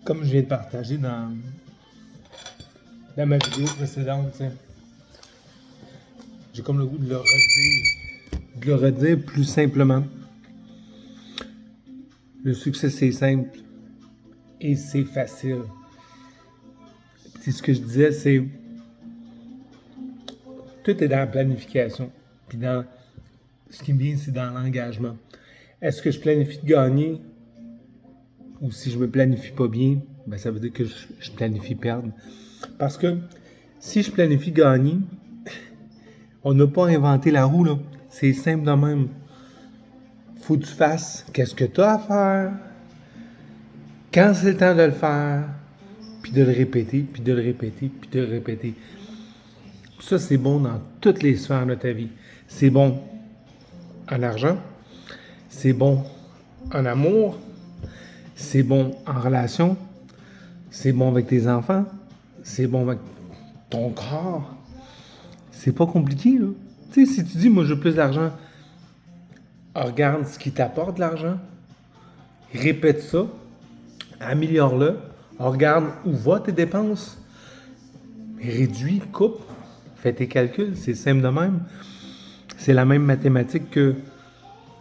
Comme je viens de partager dans ma vidéo précédente, tu sais, j'ai comme le goût de le redire plus simplement. Le succès, c'est simple et c'est facile. Puis ce que je disais, c'est tout est dans la planification. Puis dans ce qui me vient, c'est dans l'engagement. Est-ce que je planifie de gagner ou si je me planifie pas bien, ben ça veut dire que je planifie perdre. Parce que si je planifie gagner, on n'a pas inventé la roue, là. C'est simple de même. Faut que tu fasses qu'est-ce que tu as à faire, quand c'est le temps de le faire, puis de le répéter, puis de le répéter, puis de le répéter. Ça, c'est bon dans toutes les sphères de ta vie. C'est bon en argent, c'est bon en amour, c'est bon en relation, c'est bon avec tes enfants, c'est bon avec ton corps. C'est pas compliqué, là. Tu sais, si tu dis, moi, je veux plus d'argent, regarde ce qui t'apporte de l'argent, répète ça, améliore-le, regarde où vont tes dépenses, réduis, coupe, fais tes calculs, c'est simple de même. C'est la même mathématique que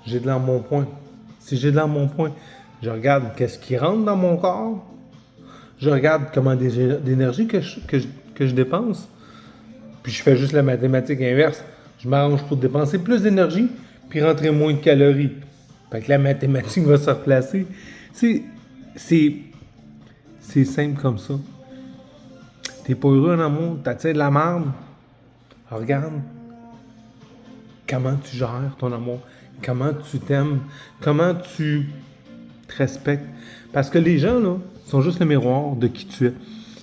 j'ai de l'embonpoint. Si j'ai de l'embonpoint, je regarde qu'est-ce qui rentre dans mon corps, je regarde comment d'énergie que je dépense, puis je fais juste la mathématique inverse. Je m'arrange pour dépenser plus d'énergie, puis rentrer moins de calories. Fait que la mathématique va se replacer. C'est simple comme ça. T'es pas heureux en amour, t'attires de la merde. Regarde comment tu gères ton amour, comment tu t'aimes, comment tu te respectes. Parce que les gens, là, sont juste le miroir de qui tu es.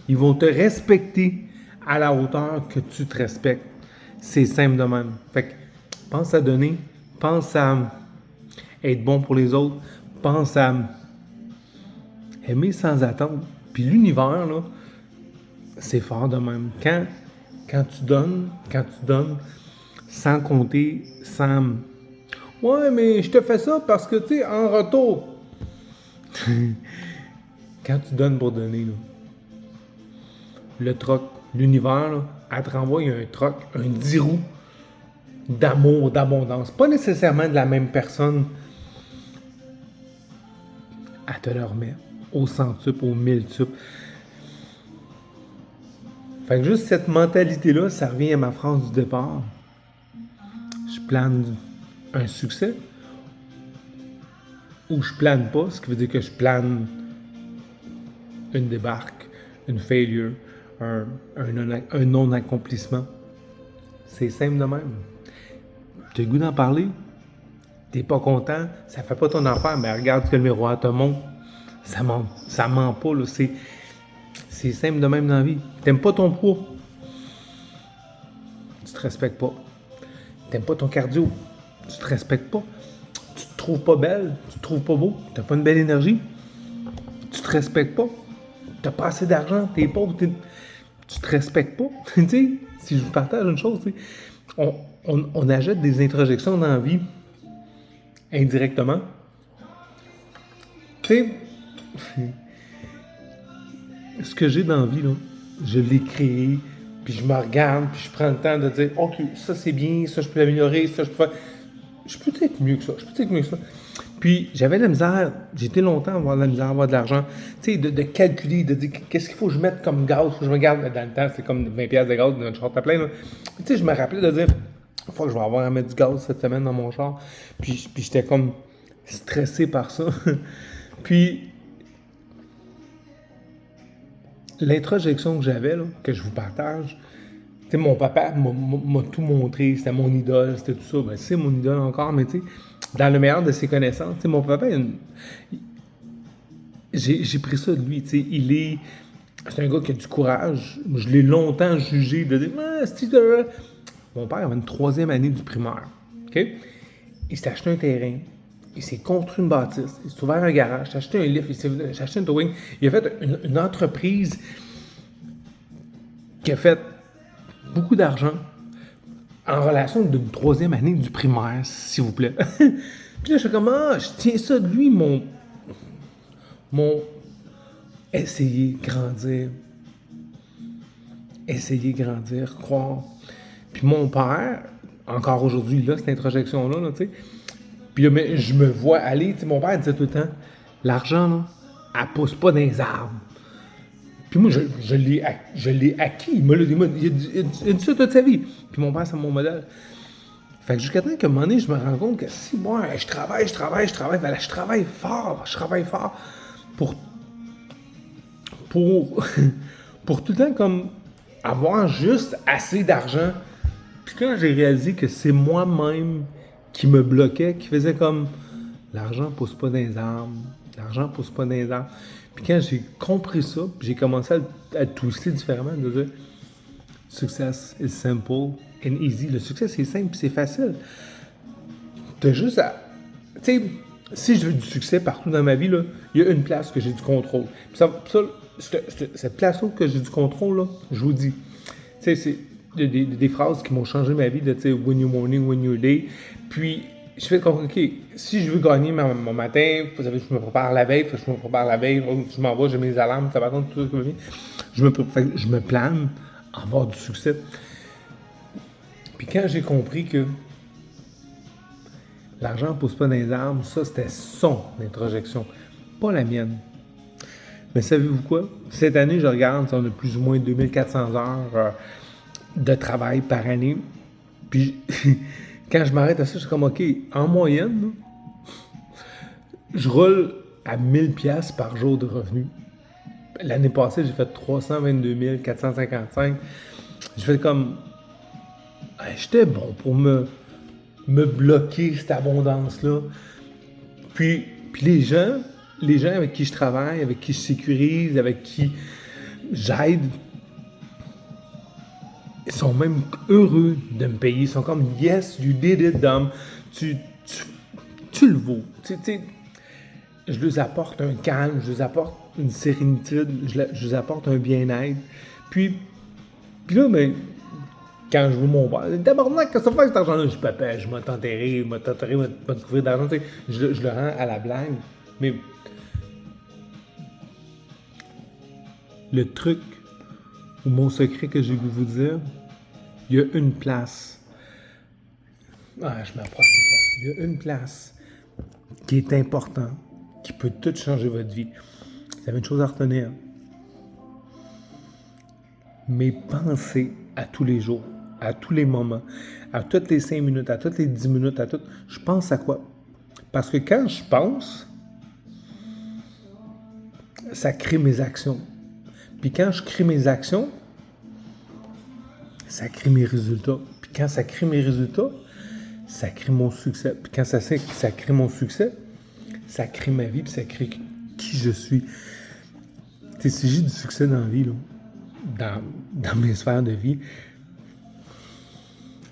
Ils vont te respecter à la hauteur que tu te respectes. C'est simple de même. Fait que pense à donner, pense à être bon pour les autres, pense à aimer sans attendre. Puis l'univers, là, c'est fort de même. Quand tu donnes, sans compter, sans... Ouais, mais je te fais ça parce que, tu sais, en retour... Quand tu donnes pour donner, là, le troc, l'univers, là, elle te renvoie un troc, un 10 roues d'amour, d'abondance. Pas nécessairement de la même personne. Elle te le remet au centuple, au miltuple. Fait que juste cette mentalité-là, ça revient à ma phrase du départ. Je plane un succès ou je plane pas, ce qui veut dire que je plane une débarque, une failure, un non-accomplissement. C'est simple de même. Tu as le goût d'en parler? T'es pas content? Ça fait pas ton affaire, mais regarde ce que le miroir te montre. Ça ment pas, là. C'est simple de même dans la vie. T'aimes pas ton poids? Tu te respectes pas. T'aimes pas ton cardio? Tu te respectes pas. Tu te trouves pas belle? Tu te trouves pas beau? T'as pas une belle énergie? Tu te respectes pas. T'as pas assez d'argent, t'es pauvre, tu te respectes pas. Tu sais, si je vous partage une chose, tu sais, on achète des introjections dans la vie indirectement. Tu sais, ce que j'ai dans la vie, là, je l'ai créé, puis je me regarde, puis je prends le temps de dire, OK, ça c'est bien, ça je peux améliorer, ça je peux faire. Je peux être mieux que ça, je peux être mieux que ça. Puis j'avais de la misère, j'ai été longtemps à avoir de la misère à avoir de l'argent, tu sais, de calculer, de dire qu'est-ce qu'il faut que je mette comme gaz, faut que je me garde dans le temps, c'est comme 20$ de gaz dans un char à plein. Tu sais, je me rappelais de dire, il faut que je vais avoir à mettre du gaz cette semaine dans mon char. Puis j'étais comme stressé par ça. Puis l'introjection que j'avais, là, que je vous partage, tu sais, mon papa m'a tout montré, c'était mon idole, c'était tout ça. Ben, c'est mon idole encore, mais tu sais, dans le meilleur de ses connaissances, tu sais, mon papa, j'ai pris ça de lui, tu sais, c'est un gars qui a du courage. Je l'ai longtemps jugé de dire, ah, mon père avait une 3e année du primaire, ok? Il s'est acheté un terrain, il s'est construit une bâtisse, il s'est ouvert un garage, il s'est acheté un lift, il s'est acheté une towing, il a fait une entreprise qui a fait beaucoup d'argent en relation d'une 3e année du primaire, s'il vous plaît. Puis là, je suis comme, je tiens ça de lui, mon essayer, grandir. Essayer, grandir, croire. Puis mon père, encore aujourd'hui, là, cette introspection-là, là, tu sais, puis là, mais je me vois aller, tu sais, mon père disait tout le temps, l'argent, là, elle pousse pas dans les arbres. Puis moi, je l'ai acquis. Il m'a dit ça toute sa vie. Puis mon père, c'est mon modèle. Fait que jusqu'à temps qu'à un moment donné, je me rends compte que si moi, je travaille, ben là, je travaille fort pour pour tout le temps comme avoir juste assez d'argent. Puis quand j'ai réalisé que c'est moi-même qui me bloquait, qui faisait comme l'argent pousse pas dans les arbres, l'argent pousse pas dans les arbres. Puis quand j'ai compris ça, puis j'ai commencé à twister différemment, de dire success is simple and easy. Le succès c'est simple, c'est facile. T'as juste à, tu sais, si je veux du succès partout dans ma vie là, il y a une place que j'ai du contrôle. Puis cette place-là que j'ai du contrôle là, je vous dis, tu sais, c'est des phrases qui m'ont changé ma vie, tu sais, win your morning, win your day. Puis je fais comme, ok, si je veux gagner mon matin, vous savez, je me prépare la veille, je m'en vais, j'ai mes alarmes, ça va compte tout ce que je me plane à avoir du succès. Puis quand j'ai compris que l'argent ne pousse pas dans les arbres, ça c'était son introjection, pas la mienne. Mais savez-vous quoi? Cette année, je regarde, on a plus ou moins 2400 heures de travail par année. Puis quand je m'arrête à ça, je suis comme, OK, en moyenne, je roule à 1000$ par jour de revenus. L'année passée, j'ai fait 322 455. J'ai fait comme, j'étais bon pour me bloquer cette abondance-là. Puis les gens avec qui je travaille, avec qui je sécurise, avec qui j'aide, ils sont même heureux de me payer. Ils sont comme, yes, you did it, Dom. Tu le vaux. Tu sais, je leur apporte un calme, je leur apporte une sérénité, je leur apporte un bien-être. Puis là, mais quand je veux mon père, d'abord, qu'est-ce que ça fait cet argent-là? Je dis, papa, je vais t'enterrer, je vais te couvrir d'argent. Tu sais, je le rends à la blague. Mais le truc ou mon secret que j'ai voulu vous dire, il y a une place. Je m'approche. Il y a une place qui est importante, qui peut tout changer votre vie. Vous avez une chose à retenir. Mes pensées à tous les jours, à tous les moments, à toutes les 5 minutes, à toutes les 10 minutes, je pense à quoi? Parce que quand je pense, ça crée mes actions. Puis quand je crée mes actions, ça crée mes résultats. Puis quand ça crée mes résultats, ça crée mon succès. Puis quand ça crée mon succès, ça crée ma vie, puis ça crée qui je suis. Tu sais, si j'ai du succès dans la vie, là, dans mes sphères de vie,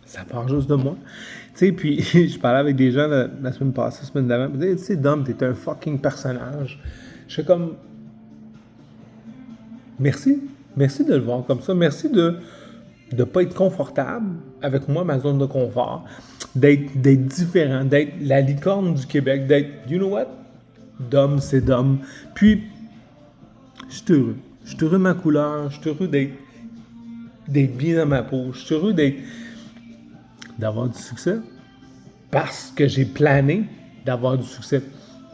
ça part juste de moi. Tu sais, puis je parlais avec des gens la semaine passée, la semaine d'avant, ils me disaient, tu sais, Dom, t'es un fucking personnage. Je suis comme, merci de le voir comme ça, merci de ne pas être confortable avec moi, ma zone de confort, d'être différent, d'être la licorne du Québec, d'être, you know what? Dom, c'est Dom. Puis, je suis heureux. Je suis heureux de ma couleur, je suis heureux d'être bien dans ma peau, je suis heureux d'avoir du succès parce que j'ai plané d'avoir du succès.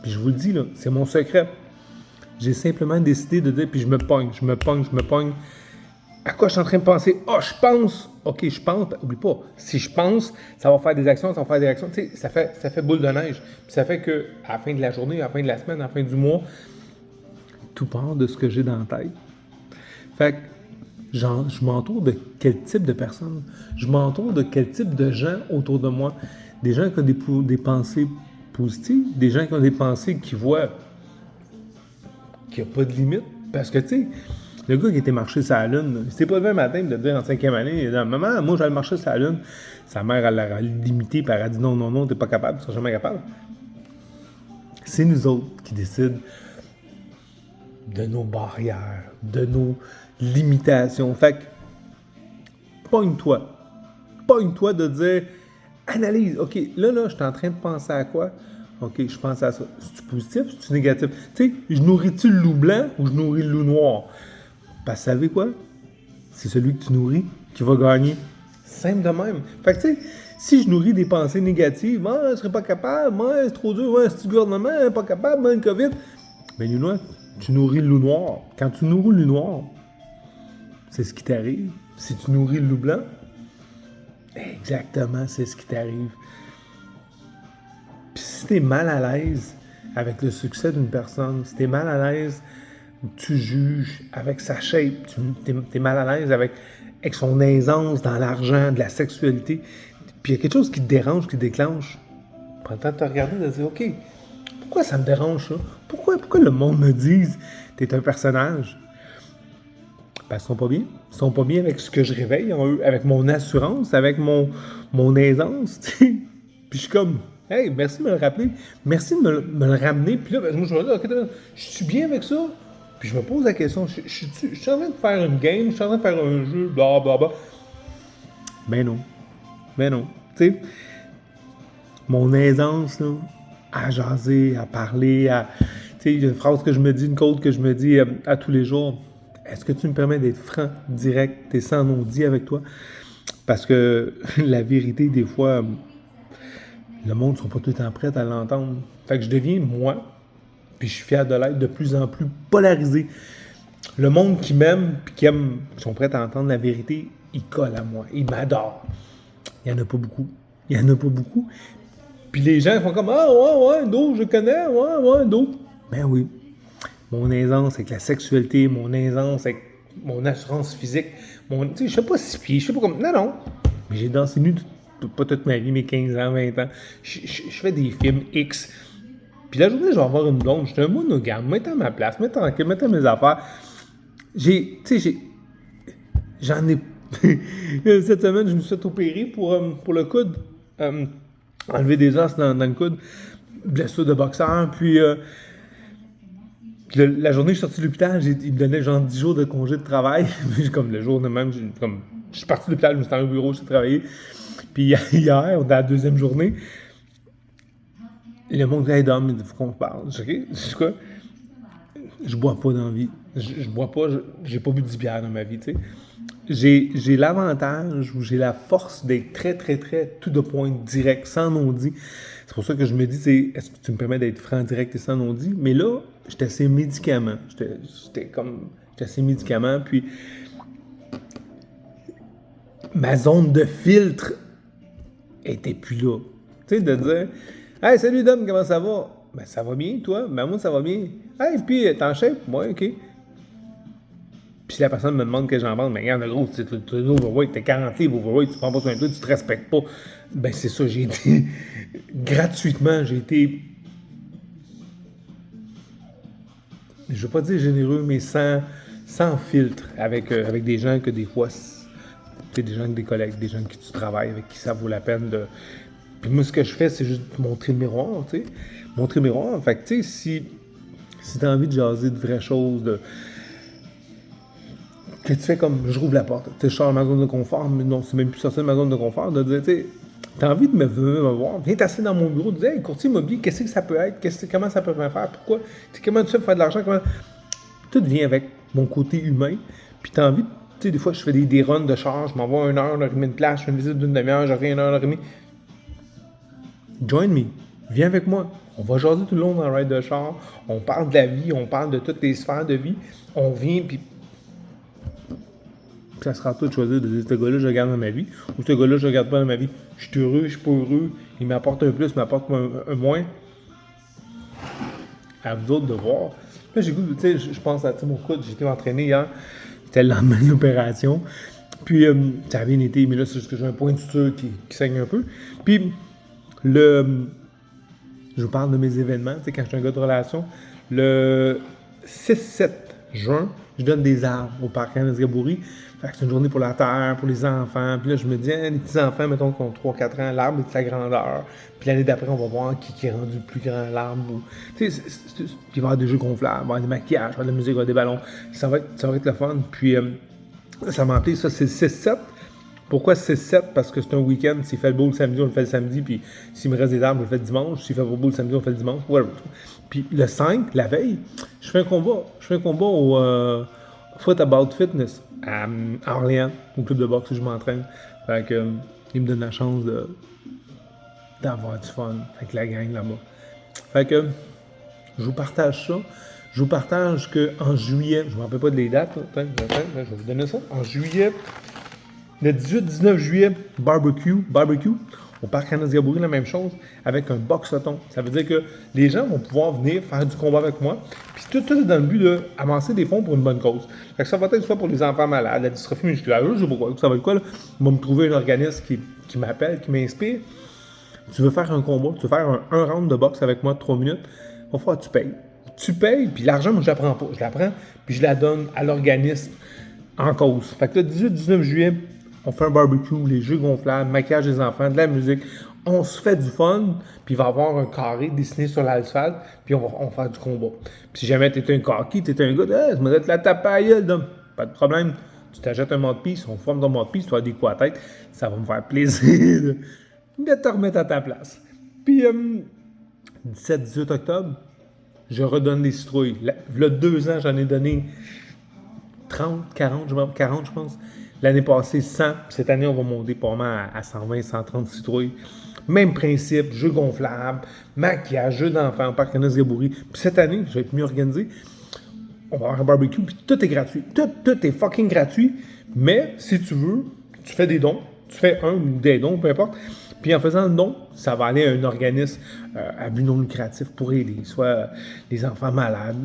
Puis je vous le dis, là, c'est mon secret. J'ai simplement décidé de dire, puis je me pogne. À quoi je suis en train de penser? Je pense. OK, je pense. Oublie pas. Si je pense, ça va faire des actions. Tu sais, ça fait boule de neige. Puis ça fait que à la fin de la journée, à la fin de la semaine, à la fin du mois, tout part de ce que j'ai dans la tête. Fait que, je m'entoure de quel type de personnes? Je m'entoure de quel type de gens autour de moi? Des gens qui ont des pensées positives, des gens qui ont des pensées qui voient qu'il n'y a pas de limite. Parce que, tu sais, le gars qui était marché sur la Lune, il s'est pas levé un matin de dire en 5e année, il a dit, maman, moi, j'allais marcher sur la Lune. Sa mère, elle l'a limité, puis elle a dit, non, t'es pas capable, tu seras jamais capable. C'est nous autres qui décident de nos barrières, de nos limitations. Fait que, pogne-toi de dire, analyse, OK, là, je suis en train de penser à quoi? OK, je pense à ça. C'est-tu positif, c'est-tu négatif? Tu sais, je nourris-tu le loup blanc ou je nourris le loup noir? Parce que, vous savez quoi? C'est celui que tu nourris qui va gagner. Simple de même. Fait que, tu sais, si je nourris des pensées négatives, moi, je serais pas capable, moi, c'est trop dur, moi, c'est le gouvernement, pas capable, moi, le COVID. Ben, loup noir, tu nourris le loup noir. Quand tu nourris le loup noir, c'est ce qui t'arrive. Si tu nourris le loup blanc, exactement, c'est ce qui t'arrive. Puis si t'es mal à l'aise avec le succès d'une personne, si t'es mal à l'aise, tu juges avec sa shape, t'es mal à l'aise avec son aisance dans l'argent, de la sexualité, puis il y a quelque chose qui te dérange, qui te déclenche, prends le temps de te regarder et de dire, OK, pourquoi ça me dérange ça? Pourquoi le monde me dise t'es un personnage? Parce qu'ils sont pas bien. Ils sont pas bien avec ce que je réveille en eux, avec mon assurance, avec mon aisance. Puis je suis comme, hey, merci de me le rappeler. Merci de me le ramener. Puis là, moi, je me dis, OK, je suis bien avec ça. Puis je me pose la question, je suis en train de faire une game, je suis en train de faire un jeu, blablabla. Ben non. Ben non. Tu sais, mon aisance, là, à jaser, à parler, à... Tu sais, il y a une phrase que je me dis, une quote que je me dis à tous les jours. Est-ce que tu me permets d'être franc, direct, et sans non-dit avec toi? Parce que la vérité, des fois, le monde ne sont pas tout le temps prêts à l'entendre. Fait que je deviens moi, puis je suis fier de l'être de plus en plus polarisé. Le monde qui m'aime, puis qui sont prêts à entendre la vérité, ils collent à moi, ils m'adorent. Il n'y en a pas beaucoup. Il n'y en a pas beaucoup. Puis les gens font comme, ah ouais, d'autres, je connais, ouais, d'autres. Ben oui. Mon aisance avec la sexualité, mon aisance avec mon assurance physique, tu sais, je sais pas 6 pieds, je sais pas comme, non, mais j'ai dansé nu pas toute ma vie, mes 15 ans, 20 ans, je fais des films X, puis la journée, je vais avoir une blonde, je suis un monogame, mets-toi à ma place, mets-toi tranquille, mets-toi à mes affaires, j'en ai, cette semaine, je me suis fait opérer pour le coude, enlever des os dans le coude, blessure de boxeur, puis... la journée, je suis sorti de l'hôpital, il me donnait genre 10 jours de congé de travail. Comme le jour de même, je suis parti de l'hôpital, je me suis allé au bureau, j'ai travaillé. Puis hier, on est à la deuxième journée. Et le monde dit, hey Dom, il faut qu'on se parle. Je dis, OK, c'est quoi? Je bois pas dans la vie. Je bois pas, j'ai pas bu de 10 bières dans ma vie, tu sais. J'ai l'avantage ou j'ai la force d'être très, très, très tout de point, direct, sans non-dit. C'est pour ça que je me dis, est-ce que tu me permets d'être franc, direct et sans non-dit? Mais là, j'étais assez médicament. J'étais assez médicament, puis ma zone de filtre était plus là. Tu sais, de dire, hey, salut Dom, comment ça va? Ben, ça va bien, toi? Ben, moi, ça va bien. Hey, puis, t'es en shape? Ouais, OK. Puis si la personne me demande que j'en vende, mais regarde, gros, tu es overweight, t'es 40 livres overweight, tu prends pas soin de toi, tu te respectes pas. Ben, c'est ça, j'ai été gratuitement, j'ai été, je veux pas dire généreux, mais sans filtre, avec des gens que des fois, c'est des gens, des collègues, des gens avec qui tu travailles, avec qui ça vaut la peine de... Puis moi, ce que je fais, c'est juste montrer le miroir, tu sais. Montrer le miroir. Fait que, tu sais, si t'as envie de jaser de vraies choses, que tu fais comme, je rouvre la porte, tu sais, je sors de ma zone de confort, mais non, c'est même plus sortir de ma zone de confort, de dire, tu sais, t'as envie de me voir, viens t'asseoir dans mon bureau, de dire, hey, courtier immobilier, qu'est-ce que ça peut être, comment ça peut me faire, pourquoi, tu sais, comment tu fais pour faire de l'argent, comment... Tout vient avec mon côté humain, puis t'as envie, tu sais, des fois, je fais des runs de charge, je m'envoie 1 heure, 1 heure et demie de place, je fais une visite d'une demi-heure, je reviens 1 heure et demie. Join me, viens avec moi. On va jaser tout le long dans le ride de char, on parle de la vie, on parle de toutes les sphères de vie, on vient, puis ça sera à toi de choisir de dire ce gars-là, je regarde dans ma vie, ou ce gars-là, je regarde pas dans ma vie. Je suis heureux, je suis pas heureux, il m'apporte un plus, il m'apporte un moins. À vous autres de voir. Là, j'ai goût, tu sais, je pense à mon coude, j'ai été entraîné hier, c'était le lendemain de l'opération. Puis, ça a bien été, mais là, c'est juste que j'ai un point de suture qui saigne un peu. Puis, je vous parle de mes événements, tu sais, quand je suis un gars de relation, le 6-7 juin, je donne des arbres au parc Anne-Esgabouri. Fait que c'est une journée pour la terre, pour les enfants. Puis là, je me dis, les petits-enfants, mettons, qui ont 3-4 ans, l'arbre est de sa grandeur. Puis l'année d'après, on va voir qui est rendu plus grand, l'arbre. Tu sais, il va y avoir des jeux gonflables, il va y avoir des maquillages, il va y avoir de la musique, il va y avoir des ballons. Ça va être le fun. Puis, ça m'a appelé, ça, c'est le 6-7. Pourquoi 6-7? Parce que c'est un week-end. S'il fait le beau le samedi, on le fait le samedi. Puis s'il me reste des dames, je le fais le dimanche. S'il fait pas beau le samedi, on le fait le dimanche. Whatever. Puis le 5, la veille, je fais un combat. Je fais un combat au Foot About Fitness à Orléans, au club de boxe où je m'entraîne. Fait que, il me donne la chance d'avoir du fun avec la gang là-bas. Fait que, je vous partage ça. Je vous partage qu'en juillet, je ne me rappelle pas de les dates, je vais vous donner ça. En juillet, le 18-19 juillet, barbecue, au parc Anasgabouri, la même chose, avec un boxoton. Ça veut dire que les gens vont pouvoir venir faire du combat avec moi, puis tout est dans le but d'avancer des fonds pour une bonne cause. Fait que ça va être soit pour les enfants malades, la dystrophie musculaire, je sais pas quoi, ça va être quoi, là. Ils vont me trouver un organisme qui m'appelle, qui m'inspire. Tu veux faire un combat, tu veux faire un round de boxe avec moi de 3 minutes, il va falloir que tu payes. Tu payes, puis l'argent, moi, je la prends pas. Je la prends, puis je la donne à l'organisme en cause. Fait que le 18-19 juillet, on fait un barbecue, les jeux gonflables, maquillage des enfants, de la musique. On se fait du fun, puis il va y avoir un carré dessiné sur l'asphalte, puis on va faire du combat. Puis si jamais t'es un coquille, t'es un gars, je me te la taper à gueule, donc. Pas de problème. Tu t'achètes un mode-piece, on forme ton mode-piece, tu vas des coups à tête. Ça va me faire plaisir de te remettre à ta place. Puis, 17-18 octobre, je redonne des citrouilles. Il y a 2 ans, j'en ai donné 30, 40, je pense. L'année passée, 100. Cette année, on va monter pas mal à 120, 130 citrouilles. Même principe, jeu gonflable, maquillage, jeu d'enfant, parc Anasgabouri. Puis cette année, je vais être mieux organisé. On va avoir un barbecue, puis tout est gratuit. Tout est fucking gratuit. Mais si tu veux, tu fais des dons. Tu fais un ou des dons, peu importe. Puis en faisant le don, ça va aller à un organisme à but non lucratif pour aider, soit les enfants malades.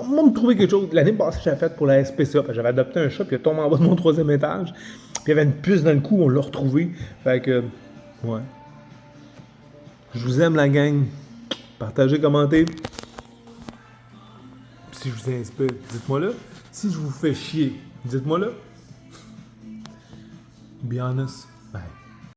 On va me trouver quelque chose. L'année passée, j'avais fait pour la SPCA. J'avais adopté un chat, puis il est tombé en bas de mon 3e étage. Puis il y avait une puce dans le cou, on l'a retrouvé. Fait que, ouais. Je vous aime, la gang. Partagez, commentez. Si je vous inspire, dites-moi là. Si je vous fais chier, dites-moi là. Be honest. Bye.